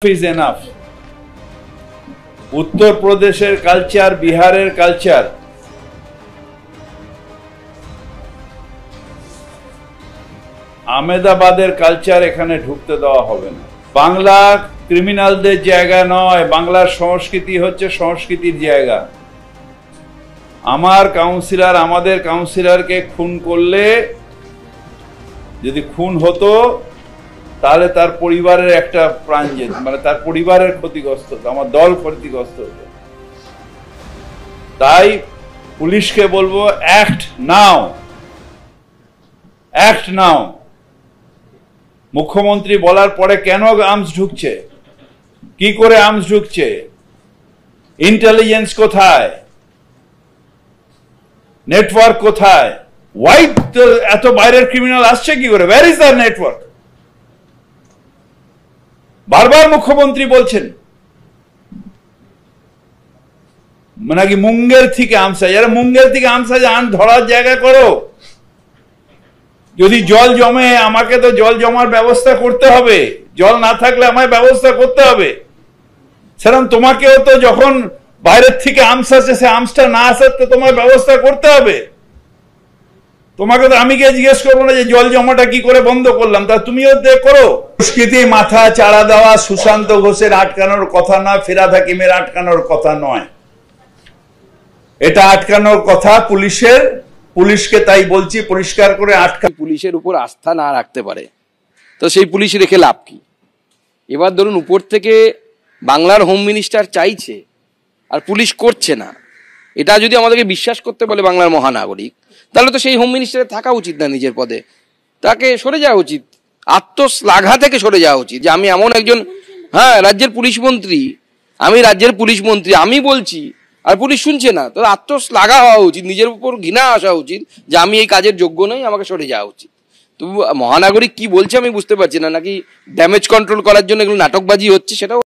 is enough. উত্তর প্রদেশের culture, বিহারের কালচার, আহমেদাবাদের কালচার এখানে ঢুকতে দেওয়া হবে না। বাংলা ক্রিমিনালদের জায়গা নয়, বাংলার সংস্কৃতি হচ্ছে সংস্কৃতির জায়গা। আমাদের কাউন্সিলরকে খুন করলে, যদি খুন হতো তাহলে তার পরিবারের একটা প্রাণ যেত, মানে তার পরিবারের ক্ষতিগ্রস্ত হতো, আমার দল ক্ষতিগ্রস্ত হতো। তাই পুলিশকে বলবো, অ্যাক্ট নাও, অ্যাক্ট নাও। মুখ্যমন্ত্রী বলার পরে কেন আর্মস ঢুকছে, কি করে আর্মস ঢুকছে, ইন্টেলিজেন্স কোথায়, নেটওয়ার্ক কোথায়, হোয়াইট এত বাইরের ক্রিমিনাল আসছে কি করে, ওয়্যার ইজ দ্য নেটওয়ার্ক? বারবার মুখ্যমন্ত্রী বলছেন নাকি মুঙ্গের থেকে আমসা, যারা মুঙ্গের থেকে আমসা যান ধরার জায়গা করো। যদি জল জমে, আমাকে তো জল জমার ব্যবস্থা করতে হবে, জল না থাকলে আমায় ব্যবস্থা করতে হবে। সেরকম তোমাকেও তো যখন বাইরের থেকে আমস আসে, সে আমসটা না আসার তো তোমার ব্যবস্থা করতে হবে। তোমাকে তো আমি গিয়ে জিজ্ঞেস করবো না যে জল জমাটা কি করে বন্ধ করলাম, তা তুমিও করো। সংস্কৃতি মাথা চাড়া দেওয়া সুশান্ত ঘোষের আটকানোর কথা নয়, ফিরহাদ হাকিমের আটকানোর কথা নয়, এটা আটকানোর কথা পুলিশের। পুলিশকে তাই বলছি, পরিষ্কার করে পুলিশের উপর আস্থা না রাখতে পারে তো সেই পুলিশ রেখে লাভ কি? এবার ধরুন উপর থেকে বাংলার হোম মিনিস্টার চাইছে আর পুলিশ করছে না, এটা যদি আমাদেরকে বিশ্বাস করতে বলে বাংলার মহানাগরিক, তাহলে তো সেই হোম মিনিস্টারের থাকা উচিত না নিজের পদে, তাকে সরে যাওয়া উচিত, আত্মশ্লাঘা থেকে সরে যাওয়া উচিত যে আমি এমন একজন রাজ্যের পুলিশ মন্ত্রী, আমি বলছি আর পুলিশ শুনছে না, তো আত্মশ্লাঘা হওয়া উচিত, নিজের উপর ঘৃণা আসা উচিত যে আমি এই কাজের যোগ্য নই, আমাকে সরে যাওয়া উচিত। তো মহানাগরিক কি বলছে আমি বুঝতে পারছি না, নাকি ড্যামেজ কন্ট্রোল করার জন্য এগুলো নাটকবাজি হচ্ছে সেটাও